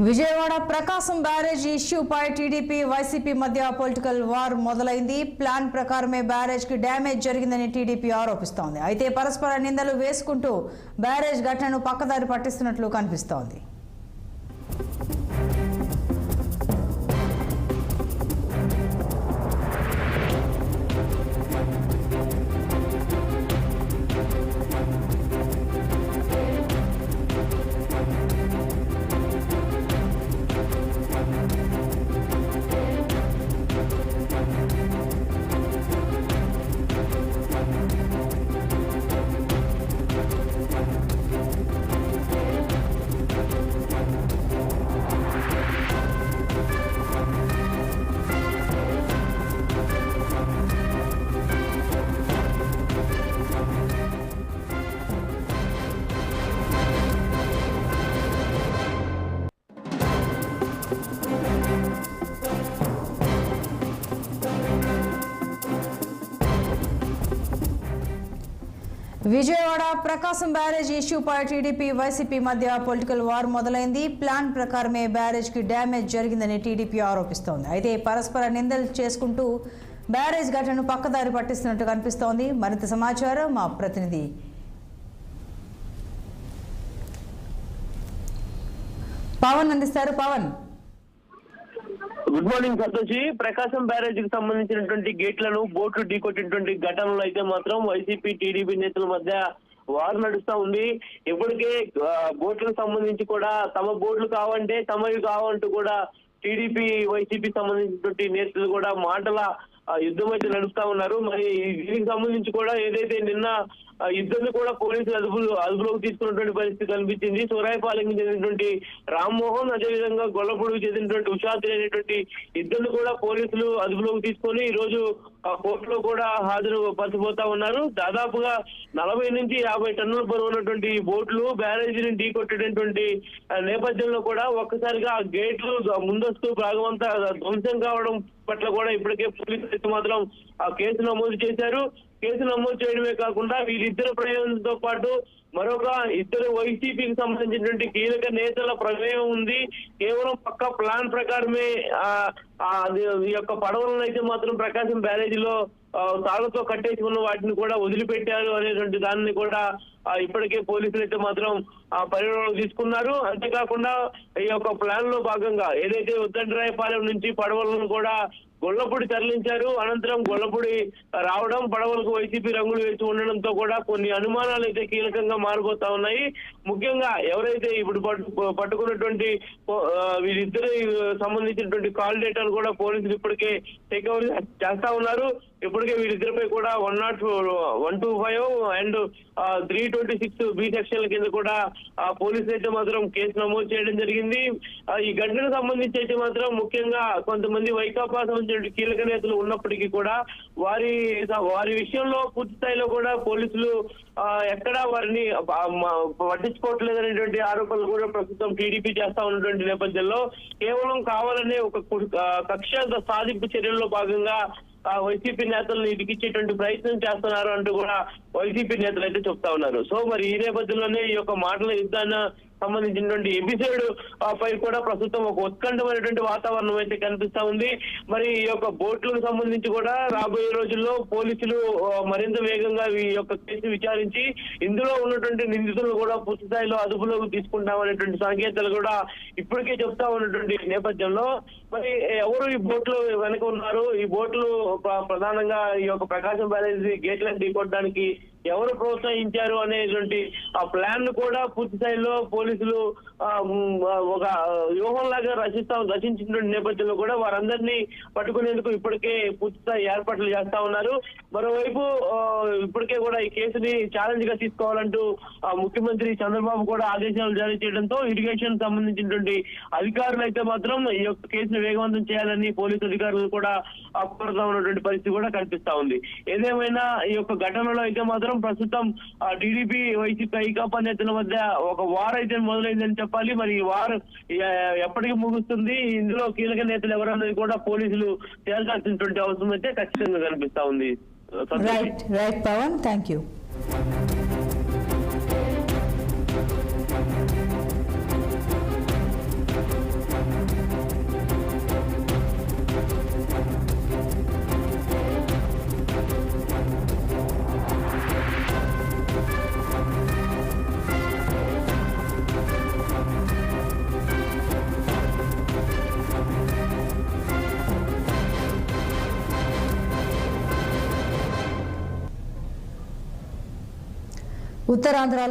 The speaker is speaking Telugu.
విజయవాడ ప్రకాశం బ్యారేజ్ ఇష్యూపై టీడీపీ వైసీపీ మధ్య పొలిటికల్ వార్ మొదలైంది. ప్లాన్ ప్రకారమే బ్యారేజ్ కి డ్యామేజ్ జరిగిందని టీడీపీ ఆరోపిస్తోంది. అయితే పరస్పర నిందలు వేసుకుంటూ బ్యారేజ్ ఘటనను పక్కదారి పట్టిస్తున్నట్లు కనిపిస్తోంది. విజయవాడ ప్రకాశం బ్యారేజ్ ఇష్యూపై టీడీపీ వైసీపీ మధ్య పొలిటికల్ వార్ మొదలైంది. ప్లాన్ ప్రకారమే బ్యారేజ్ కి డ్యామేజ్ జరిగిందని టీడీపీ ఆరోపిస్తోంది. అయితే పరస్పర నిందలు చేసుకుంటూ బ్యారేజ్ ఘటనను పక్కదారి పట్టిస్తున్నట్టు కనిపిస్తోంది. మరింత సమాచారం మా ప్రతినిధి పవన్ అందిస్తారు. Pavan, good morning Santoshi. Prakasam barrage కి సంబంధించినటువంటి గేట్లను బోట్లు ఢీకొట్టినటువంటి ఘటనలో అయితే మాత్రం వైసీపీ టీడీపీ నేతల మధ్య వార్ నడుస్తా ఉంది. ఇప్పటికే బోట్లకు సంబంధించి కూడా తమ బోట్లు కావంటే తమవి కావంటూ కూడా టీడీపీ వైసీపీ సంబంధించినటువంటి నేతలు కూడా మాటల యుద్ధం అయితే నడుస్తా ఉన్నారు. మరి దీనికి సంబంధించి కూడా ఏదైతే నిన్న ఇద్దరిని కూడా పోలీసులు అదుపులోకి తీసుకున్నటువంటి పరిస్థితి కనిపించింది. సూరాయపాలెంకి చెందినటువంటి రామ్మోహన్, అదేవిధంగా గొల్లపూడికి చెందినటువంటి ఉషాద్రి అనేటువంటి ఇద్దరిని కూడా పోలీసులు అదుపులోకి తీసుకొని ఈ రోజు కోర్టులో కూడా హాజరు పరచబోతా ఉన్నారు. దాదాపుగా 40 నుంచి 50 టన్నుల బరువు ఉన్నటువంటి బోట్లు బ్యారేజీని ఢీకొట్టేటటువంటి నేపథ్యంలో కూడా ఒక్కసారిగా గేట్లు ముందస్తు భాగం అంతా ధ్వంసం కావడం పట్ల కూడా ఇప్పటికే పోలీసులు మాత్రం ఆ కేసు నమోదు చేశారు. కేసు నమోదు చేయడమే కాకుండా వీరిద్దరు ప్రయోజనంతో పాటు మరొక ఇద్దరు వైసీపీకి సంబంధించినటువంటి కీలక నేతల ప్రమేయం ఉంది. కేవలం పక్క ప్లాన్ ప్రకారమే ఈ యొక్క పడవలను అయితే మాత్రం ప్రకాశం బ్యారేజీలో తాళ్లతో కట్టేసుకున్న వాటిని కూడా వదిలిపెట్టారు అనేటువంటి దాన్ని కూడా ఇప్పటికే పోలీసులు అయితే మాత్రం పరిగణలోకి తీసుకున్నారు. అంతేకాకుండా ఈ యొక్క ప్లాన్ లో భాగంగా ఏదైతే ఉద్దండరాయపాలెం నుంచి పడవలను కూడా గొల్లపూడి తరలించారు. అనంతరం గొల్లపూడి రావడం, పడవలకు వైసీపీ రంగులు వేసి ఉండడంతో కూడా కొన్ని అనుమానాలు అయితే కీలకంగా మారిపోతా ఉన్నాయి. ముఖ్యంగా ఎవరైతే ఇప్పుడు పట్టుకున్నటువంటి వీరిద్దరు సంబంధించినటువంటి కాల్ డేటాను కూడా పోలీసులు ఇప్పటికే టేక్ఓవర్ చేస్తా ఉన్నారు. ఇప్పటికే వీరిద్దరిపై కూడా 125 అండ్ 326 బి సెక్షన్ల కింద కూడా పోలీసులు అయితే మాత్రం కేసు నమోదు చేయడం జరిగింది. ఈ ఘటనకు సంబంధించి అయితే మాత్రం ముఖ్యంగా కొంతమంది వైకాపా సంబంధించిన కీలక నేతలు ఉన్నప్పటికీ కూడా వారి విషయంలో పూర్తి స్థాయిలో కూడా పోలీసులు ఎక్కడా వారిని పట్టించుకోవట్లేదనేటువంటి ఆరోపణలు కూడా ప్రస్తుతం టీడీపీ చేస్తా ఉన్నటువంటి నేపథ్యంలో కేవలం కావాలనే ఒక కక్ష సాధింపు చర్యల్లో భాగంగా వైసీపీ నేతలను ఇరికిచ్చేటువంటి ప్రయత్నం చేస్తున్నారు అంటూ కూడా వైసీపీ నేతలు అయితే చెప్తా ఉన్నారు. సో మరి ఈ నేపథ్యంలోనే ఈ యొక్క మాటల యుద్ధాన్ని సంబంధించినటువంటి ఎపిసోడ్ పై కూడా ప్రస్తుతం ఒక ఉత్కంఠమైనటువంటి వాతావరణం అయితే కనిపిస్తా ఉంది. మరి ఈ యొక్క బోట్లకు సంబంధించి కూడా రాబోయే రోజుల్లో పోలీసులు మరింత వేగంగా ఈ యొక్క కేసు విచారించి ఇందులో ఉన్నటువంటి నిందితులను కూడా పూర్తి స్థాయిలో అదుపులోకి తీసుకుంటామనేటువంటి సంకేతాలు కూడా ఇప్పటికే చెప్తా ఉన్నటువంటి నేపథ్యంలో మరి ఎవరు ఈ బోట్లు వెనక ఉన్నారు, ఈ బోట్లు ప్రధానంగా ఈ యొక్క ప్రకాశం బ్యారేజీ గేట్లను ఢీకొట్టడానికి ఎవరు ప్రోత్సహించారు అనేటువంటి ఆ ప్లాన్ ను కూడా పూర్తి స్థాయిలో పోలీసులు ఒక వ్యూహంలాగా రచించినటువంటి నేపథ్యంలో కూడా వారందరినీ పట్టుకునేందుకు ఇప్పటికే పూర్తి స్థాయి ఏర్పాట్లు చేస్తా ఉన్నారు. మరోవైపు ఇప్పటికే కూడా ఈ కేసుని ఛాలెంజ్ గా తీసుకోవాలంటూ ముఖ్యమంత్రి చంద్రబాబు కూడా ఆదేశాలు జారీ చేయడంతో ఇరిగేషన్ సంబంధించినటువంటి అధికారులు అయితే మాత్రం ఈ యొక్క కేసును వేగవంతం చేయాలని పోలీసు అధికారులు కూడా కోరుతా ఉన్నటువంటి పరిస్థితి కూడా కనిపిస్తా ఉంది. ఏదేమైనా ఈ యొక్క ఘటనలో అయితే మాత్రం ప్రస్తుతం టీడీపీ వైసీపీ ఐకాపా నేతల మధ్య ఒక వార్ అయితే మొదలైందని చెప్పాలి. మరి ఈ వార్ ఎప్పటికీ ముగుస్తుంది, ఇందులో కీలక నేతలు ఎవరన్నది కూడా పోలీసులు తేల్చాల్సినటువంటి అవసరం అయితే ఖచ్చితంగా కనిపిస్తా ఉంది. Right Pawan, thank you. Uttarandhra